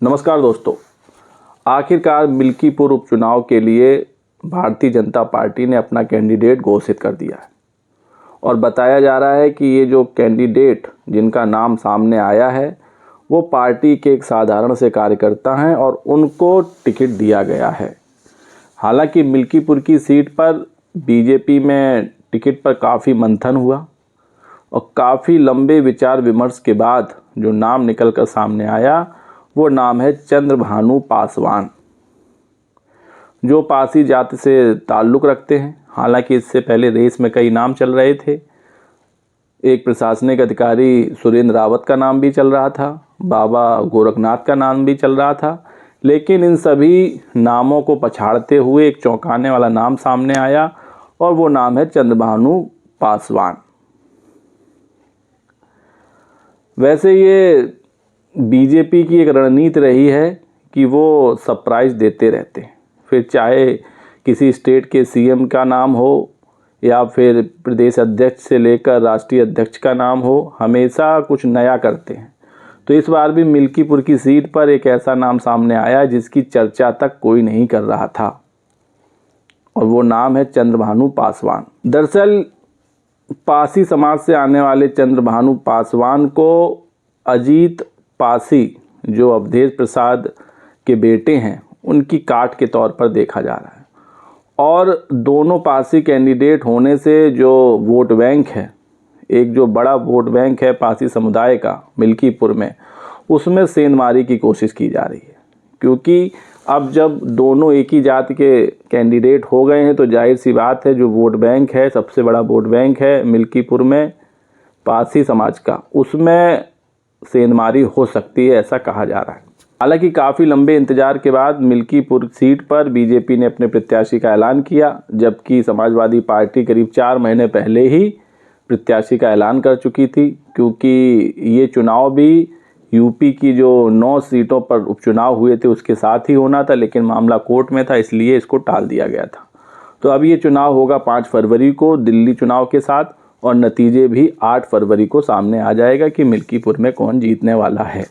नमस्कार दोस्तों। आखिरकार मिल्कीपुर उपचुनाव के लिए भारतीय जनता पार्टी ने अपना कैंडिडेट घोषित कर दिया है और बताया जा रहा है कि ये जो कैंडिडेट जिनका नाम सामने आया है वो पार्टी के एक साधारण से कार्यकर्ता हैं और उनको टिकट दिया गया है। हालांकि मिल्कीपुर की सीट पर बीजेपी में टिकट पर काफ़ी मंथन हुआ और काफ़ी लंबे विचार विमर्श के बाद जो नाम निकल कर सामने आया वो नाम है चंद्रभानु पासवान, जो पासी जाति से ताल्लुक़ रखते हैं। हालांकि इससे पहले रेस में कई नाम चल रहे थे। एक प्रशासनिक अधिकारी सुरेंद्र रावत का नाम भी चल रहा था, बाबा गोरखनाथ का नाम भी चल रहा था, लेकिन इन सभी नामों को पछाड़ते हुए एक चौंकाने वाला नाम सामने आया और वो नाम है चंद्रभानु पासवान। वैसे ये बीजेपी की एक रणनीति रही है कि वो सरप्राइज़ देते रहते हैं, फिर चाहे किसी स्टेट के सीएम का नाम हो या फिर प्रदेश अध्यक्ष से लेकर राष्ट्रीय अध्यक्ष का नाम हो, हमेशा कुछ नया करते हैं। तो इस बार भी मिल्कीपुर की सीट पर एक ऐसा नाम सामने आया जिसकी चर्चा तक कोई नहीं कर रहा था और वो नाम है चंद्रभानु पासवान। दरअसल पासी समाज से आने वाले चंद्रभानु पासवान को अजीत पासी, जो अवधेश प्रसाद के बेटे हैं, उनकी काट के तौर पर देखा जा रहा है और दोनों पासी कैंडिडेट होने से जो वोट बैंक है, एक जो बड़ा वोट बैंक है पासी समुदाय का मिल्कीपुर में, उसमें सेंधमारी की कोशिश की जा रही है। क्योंकि अब जब दोनों एक ही जाति के कैंडिडेट हो गए हैं तो जाहिर सी बात है जो वोट बैंक है, सबसे बड़ा वोट बैंक है मिल्कीपुर में पासी समाज का, उसमें सेंधमारी हो सकती है, ऐसा कहा जा रहा है। हालांकि काफ़ी लंबे इंतजार के बाद मिल्कीपुर सीट पर बीजेपी ने अपने प्रत्याशी का ऐलान किया, जबकि समाजवादी पार्टी करीब 4 महीने पहले ही प्रत्याशी का ऐलान कर चुकी थी। क्योंकि ये चुनाव भी यूपी की जो 9 सीटों पर उपचुनाव हुए थे उसके साथ ही होना था, लेकिन मामला कोर्ट में था, इसलिए इसको टाल दिया गया था। तो अब ये चुनाव होगा 5 फरवरी को दिल्ली चुनाव के साथ और नतीजे भी 8 फरवरी को सामने आ जाएगा कि मिल्कीपुर में कौन जीतने वाला है।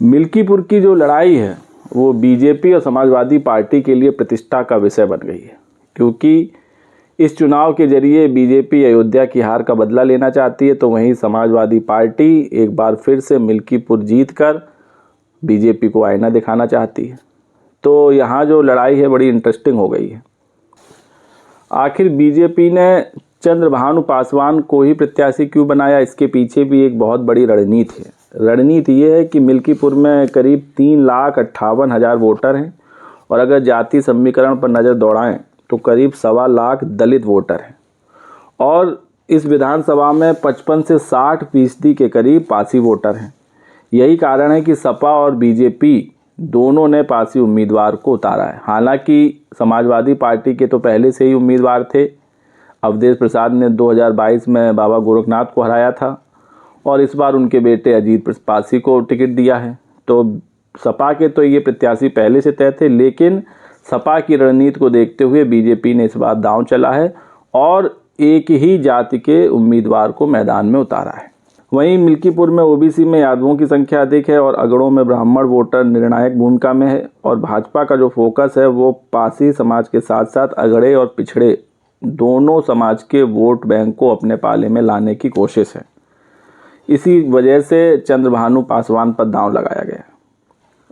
मिल्कीपुर की जो लड़ाई है वो बीजेपी और समाजवादी पार्टी के लिए प्रतिष्ठा का विषय बन गई है, क्योंकि इस चुनाव के जरिए बीजेपी अयोध्या की हार का बदला लेना चाहती है, तो वहीं समाजवादी पार्टी एक बार फिर से मिल्कीपुर जीतकर बीजेपी को आईना दिखाना चाहती है। तो यहाँ जो लड़ाई है बड़ी इंटरेस्टिंग हो गई है। आखिर बीजेपी ने चंद्रभानु पासवान को ही प्रत्याशी क्यों बनाया, इसके पीछे भी एक बहुत बड़ी रणनीति है। रणनीति ये है कि मिल्कीपुर में करीब 3,58,000 वोटर हैं और अगर जाति समीकरण पर नज़र दौड़ाएं तो करीब 1.25 लाख दलित वोटर हैं और इस विधानसभा में 55 से 60% के करीब पासी वोटर हैं। यही कारण है कि सपा और बीजेपी दोनों ने पासी उम्मीदवार को उतारा है। हालांकि समाजवादी पार्टी के तो पहले से ही उम्मीदवार थे, अवधेश प्रसाद ने 2022 में बाबा गोरखनाथ को हराया था और इस बार उनके बेटे अजीत पासी को टिकट दिया है। तो सपा के तो ये प्रत्याशी पहले से तय थे, लेकिन सपा की रणनीति को देखते हुए बीजेपी ने इस बार दांव चला है और एक ही जाति के उम्मीदवार को मैदान में उतारा है। वहीं मिल्कीपुर में ओबीसी में यादवों की संख्या अधिक है और अगड़ों में ब्राह्मण वोटर निर्णायक भूमिका में है और भाजपा का जो फोकस है वो पासी समाज के साथ साथ अगड़े और पिछड़े दोनों समाज के वोट बैंक को अपने पाले में लाने की कोशिश है। इसी वजह से चंद्रभानु पासवान पर दांव लगाया गया।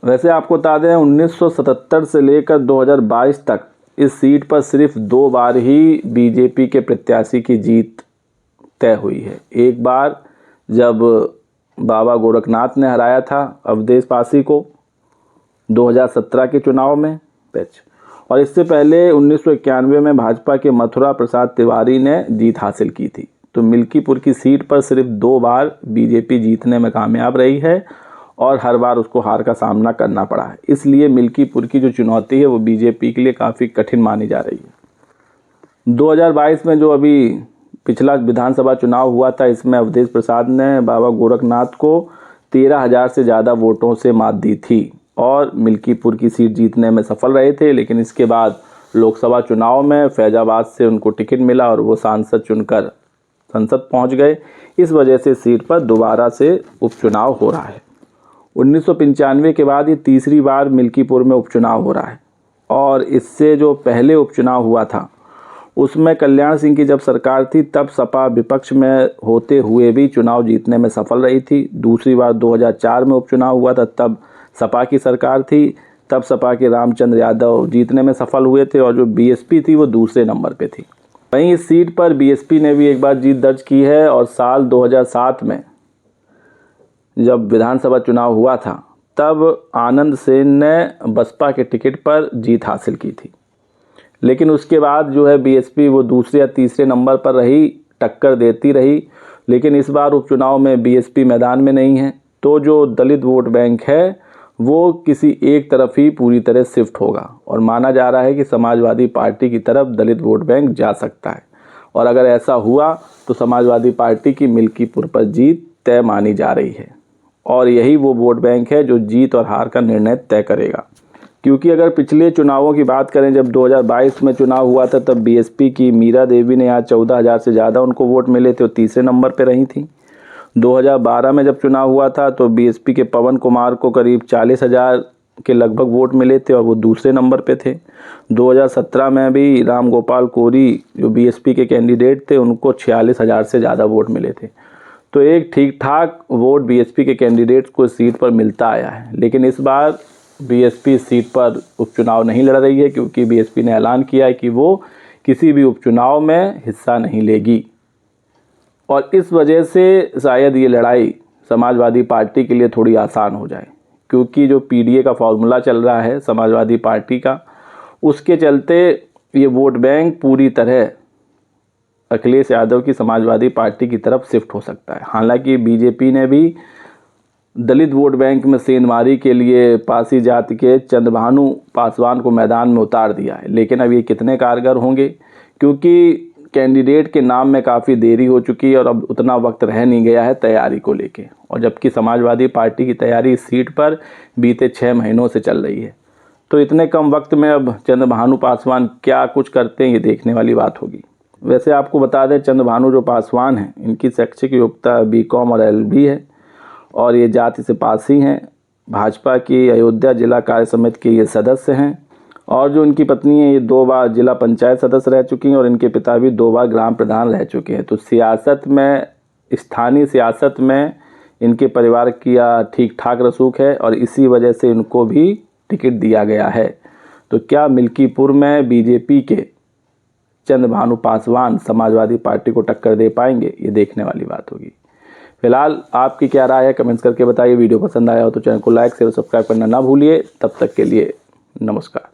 वैसे आपको बता दें 1977 से लेकर 2022 तक इस सीट पर सिर्फ 2 बार ही बीजेपी के प्रत्याशी की जीत तय हुई है। एक बार जब बाबा गोरखनाथ ने हराया था अवधेश पासी को 2017 के चुनाव में और इससे पहले 1991 में भाजपा के मथुरा प्रसाद तिवारी ने जीत हासिल की थी। तो मिल्कीपुर की सीट पर सिर्फ 2 बार बीजेपी जीतने में कामयाब रही है और हर बार उसको हार का सामना करना पड़ा है। इसलिए मिल्कीपुर की जो चुनौती है वो बीजेपी के लिए काफ़ी कठिन मानी जा रही है। 2022 में जो अभी पिछला विधानसभा चुनाव हुआ था, इसमें अवधेश प्रसाद ने बाबा गोरखनाथ को 13,000 से ज़्यादा वोटों से मात दी थी और मिल्कीपुर की सीट जीतने में सफल रहे थे। लेकिन इसके बाद लोकसभा चुनाव में फैजाबाद से उनको टिकट मिला और वो सांसद चुनकर संसद पहुंच गए। इस वजह से सीट पर दोबारा से उपचुनाव हो रहा है। 1995 के बाद ये तीसरी बार मिल्कीपुर में उपचुनाव हो रहा है। और इससे जो पहले उपचुनाव हुआ था उसमें कल्याण सिंह की जब सरकार थी तब सपा विपक्ष में होते हुए भी चुनाव जीतने में सफल रही थी। दूसरी बार 2004 में उपचुनाव हुआ था, तब सपा की सरकार थी, तब सपा के रामचंद्र यादव जीतने में सफल हुए थे और जो बीएसपी थी वो दूसरे नंबर पे थी। वहीं इस सीट पर बीएसपी ने भी एक बार जीत दर्ज की है और साल 2007 में जब विधानसभा चुनाव हुआ था तब आनंद सेन ने बसपा के टिकट पर जीत हासिल की थी। लेकिन उसके बाद जो है बीएसपी वो दूसरे या तीसरे नंबर पर रही, टक्कर देती रही। लेकिन इस बार उपचुनाव में बीएसपी मैदान में नहीं है, तो जो दलित वोट बैंक है वो किसी एक तरफ ही पूरी तरह शिफ्ट होगा और माना जा रहा है कि समाजवादी पार्टी की तरफ दलित वोट बैंक जा सकता है। और अगर ऐसा हुआ तो समाजवादी पार्टी की मिल्कीपुर पर जीत तय मानी जा रही है और यही वो वोट बैंक है जो जीत और हार का निर्णय तय करेगा। क्योंकि अगर पिछले चुनावों की बात करें, जब 2022 में चुनाव हुआ था तब बीएसपी की मीरा देवी ने यहाँ 14,000 से ज़्यादा उनको वोट मिले थे, वो तीसरे नंबर पर रही थी। 2012 में जब चुनाव हुआ था तो बीएसपी के पवन कुमार को करीब 40,000 के लगभग वोट मिले थे और वो दूसरे नंबर पे थे। 2017 में भी राम गोपाल कोरी जो बीएसपी के कैंडिडेट थे उनको 46,000 से ज़्यादा वोट मिले थे। तो एक ठीक ठाक वोट बीएसपी के कैंडिडेट्स को सीट पर मिलता आया है। लेकिन इस बार बीएसपी सीट पर उपचुनाव नहीं लड़ रही है क्योंकि बीएसपी ने ऐलान किया है कि वो किसी भी उपचुनाव में हिस्सा नहीं लेगी। और इस वजह से शायद ये लड़ाई समाजवादी पार्टी के लिए थोड़ी आसान हो जाए, क्योंकि जो पीडीए का फॉर्मूला चल रहा है समाजवादी पार्टी का, उसके चलते ये वोट बैंक पूरी तरह अखिलेश यादव की समाजवादी पार्टी की तरफ शिफ्ट हो सकता है। हालांकि बीजेपी ने भी दलित वोट बैंक में सेंधमारी के लिए पासी जाति के चंद्रभानु पासवान को मैदान में उतार दिया है। लेकिन अब ये कितने कारगर होंगे, क्योंकि कैंडिडेट के नाम में काफ़ी देरी हो चुकी है और अब उतना वक्त रह नहीं गया है तैयारी को लेके। और जबकि समाजवादी पार्टी की तैयारी इस सीट पर बीते 6 महीनों से चल रही है, तो इतने कम वक्त में अब चंद्रभानु पासवान क्या कुछ करते हैं ये देखने वाली बात होगी। वैसे आपको बता दें, चंद्रभानु जो पासवान हैं इनकी शैक्षिक योग्यता बीकॉम और एलएलबी है और ये जाति से पासी हैं। भाजपा की अयोध्या जिला कार्य समिति के ये सदस्य हैं और जो इनकी पत्नी है ये 2 बार जिला पंचायत सदस्य रह चुकी हैं और इनके पिता भी 2 बार ग्राम प्रधान रह चुके हैं। तो सियासत में, स्थानीय सियासत में इनके परिवार की ठीक ठाक रसूख है और इसी वजह से इनको भी टिकट दिया गया है। तो क्या मिल्कीपुर में बीजेपी के चंद्रभानु पासवान समाजवादी पार्टी को टक्कर दे पाएंगे, ये देखने वाली बात होगी। फिलहाल आपकी क्या राय है कमेंट्स करके बताइए। वीडियो पसंद आया हो तो चैनल को लाइक शेयर और सब्सक्राइब करना ना भूलिए। तब तक के लिए नमस्कार।